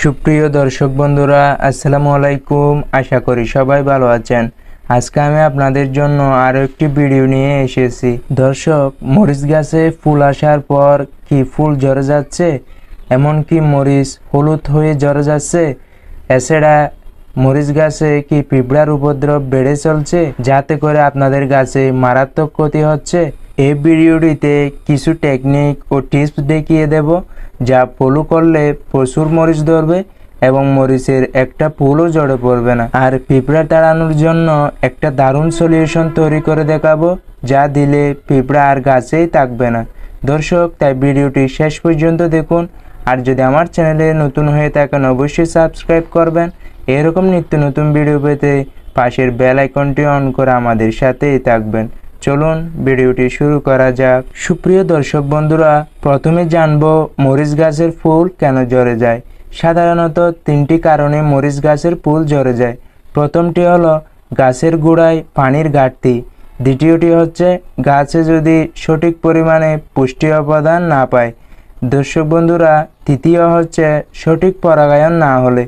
সুপ্রিয় দর্শক বন্ধুরা, আসসালামু আলাইকুম। আশা করি সবাই ভালো আছেন। আজকে আমি আপনাদের জন্য আরও একটি ভিডিও নিয়ে এসেছি। দর্শক, মরিচ গাছে ফুল আসার পর কি ফুল ঝরে যাচ্ছে, এমনকি মরিচ হলুদ হয়ে ঝরে যাচ্ছে। এছাড়া মরিচ গাছে কি পিঁপড়ার উপদ্রব বেড়ে চলছে, যাতে করে আপনাদের গাছে মারাত্মক ক্ষতি হচ্ছে। এই ভিডিওটিতে কিছু টেকনিক ও টিপস দেখিয়ে দেব, যা ফলো করলে প্রচুর মরিচ ধরবে এবং মরিচের একটা ফুলও ঝরে পড়বে না। আর পিঁপড়া তাড়ানোর জন্য একটা দারুণ সলিউশন তৈরি করে দেখাবো, যা দিলে পিঁপড়া আর গাছেই থাকবে না। দর্শক, তাই ভিডিওটি শেষ পর্যন্ত দেখুন। আর যদি আমার চ্যানেলে নতুন হয়ে থাকেন, অবশ্যই সাবস্ক্রাইব করবেন। এরকম নিত্য নতুন ভিডিও পেতে পাশের বেল আইকনটি অন করে আমাদের সাথেই থাকবেন। চলুন ভিডিওটি শুরু করা যাক। সুপ্রিয় দর্শক বন্ধুরা, প্রথমে জানবো মরিচ গাছের ফুল কেন ঝরে যায়। সাধারণত তিনটি কারণে মরিচ গাছের ফুল ঝরে যায়। প্রথমটি হলো গাছের গোড়ায় পানির ঘাটতি। দ্বিতীয়টি হচ্ছে গাছে যদি সঠিক পরিমাণে পুষ্টি উপাদান না পায়। দর্শক বন্ধুরা, তৃতীয় হচ্ছে সঠিক পরাগায়ন না হলে।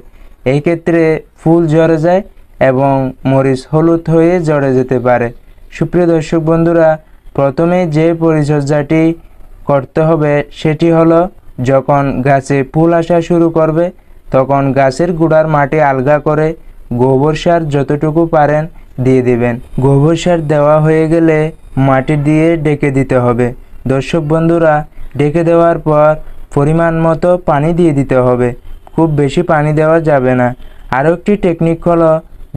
এই ক্ষেত্রে ফুল ঝরে যায় এবং মরিচ হলুদ হয়ে ঝরে যেতে পারে। সুপ্রিয় দর্শক বন্ধুরা, প্রথমে যে পরিচর্যাটি করতে হবে সেটি হলো, যখন গাছে ফুল আসা শুরু করবে তখন গাছের গোড়ার মাটি আলগা করে গোবর সার যতটুকু পারেন দিয়ে দিবেন। গোবর সার দেওয়া হয়ে গেলে মাটি দিয়ে ঢেকে দিতে হবে। দর্শক বন্ধুরা, ঢেকে দেওয়ার পর পরিমাণ মতো পানি দিয়ে দিতে হবে, খুব বেশি পানি দেওয়া যাবে না। আরও একটি টেকনিক হলো,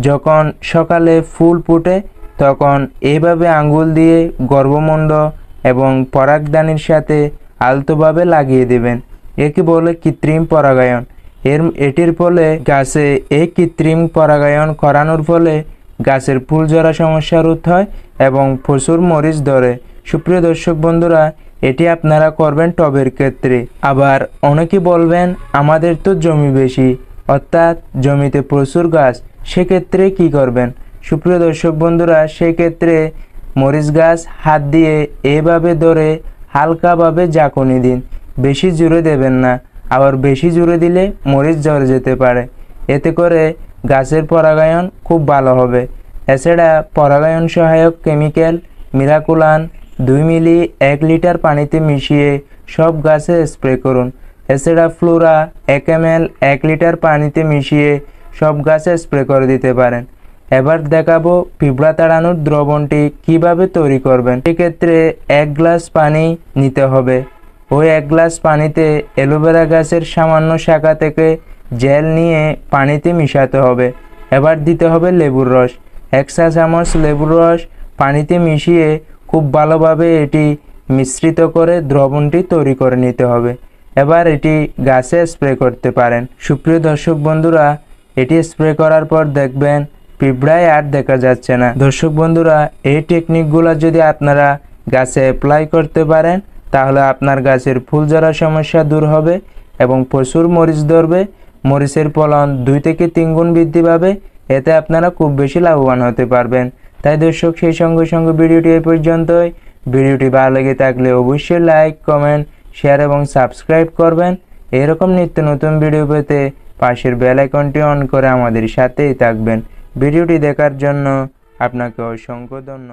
যখন সকালে ফুল ফুটে তখন এইভাবে আঙ্গুল দিয়ে গর্ভমুণ্ড এবং পরাগদানির সাথে আলতোভাবে লাগিয়ে দেবেন। একে বলে কৃত্রিম পরাগায়ন। এটির ফলে গাছে এই কৃত্রিম পরাগায়ন করানোর ফলে গাছের ফুল ঝরা সমস্যা রোধ হয় এবং প্রচুর মরিচ ধরে। সুপ্রিয় দর্শক বন্ধুরা, এটি আপনারা করবেন টবের ক্ষেত্রে। আবার অনেকে বলবেন, আমাদের তো জমি বেশি, অর্থাৎ জমিতে প্রচুর গাছ, সেক্ষেত্রে কি করবেন? সুপ্রিয় দর্শক বন্ধুরা, সেক্ষেত্রে মরিচ গাছ হাত দিয়ে এভাবে ধরে হালকাভাবে ঝাঁকুনি দিন, বেশি জোরে দেবেন না। আবার বেশি জোরে দিলে মরিচ ঝরে যেতে পারে। এতে করে গাছের পরাগায়ন খুব ভালো হবে। এছাড়া পরাগায়ন সহায়ক কেমিক্যাল মিরাকুলান 2 মিলি 1 লিটার পানিতে মিশিয়ে সব গাছে স্প্রে করুন। এছাড়া ফ্লোরা 1 ml 1 লিটার পানিতে মিশিয়ে সব গাছে স্প্রে করে দিতে পারেন। এবার দেখাবো পিঁপড়া তাড়ানোর দ্রবণটি কিভাবে তৈরি করবেন। সেক্ষেত্রে 1 গ্লাস পানি নিতে হবে। ওই 1 গ্লাস পানিতে অ্যালোভেরা গাছের সামান্য শাখা থেকে জেল নিয়ে পানিতে মিশাতে হবে। এবার দিতে হবে লেবুর রস। 1 চা চামচ লেবুর রস পানিতে মিশিয়ে খুব ভালোভাবে এটি মিশ্রিত করে দ্রবণটি তৈরি করে নিতে হবে। এবার এটি গাছে স্প্রে করতে পারেন। সুপ্রিয় দর্শক বন্ধুরা, এটি স্প্রে করার পর দেখবেন পিঁপড়ায় আর দেখা যাচ্ছে না। দর্শক বন্ধুরা, এই টেকনিকগুলো যদি আপনারা গাছে অ্যাপ্লাই করতে পারেন, তাহলে আপনার গাছের ফুল ঝরার সমস্যা দূর হবে এবং প্রচুর মরিচ ধরবে। মরিচের ফলন 2 থেকে 3 গুণ বৃদ্ধি পাবে। এতে আপনারা খুব বেশি লাভবান হতে পারবেন। তাই দর্শক, সেই সঙ্গে সঙ্গে ভিডিওটি এই পর্যন্তই। ভিডিওটি ভালো লেগে থাকলে অবশ্যই লাইক, কমেন্ট, শেয়ার এবং সাবস্ক্রাইব করবেন। এরকম নিত্য নতুন ভিডিও পেতে পাশের বেল আইকনটি অন করে আমাদের সাথেই থাকবেন। ভিডিওটি দেখার জন্য আপনাকে অসংখ্য ধন্যবাদ।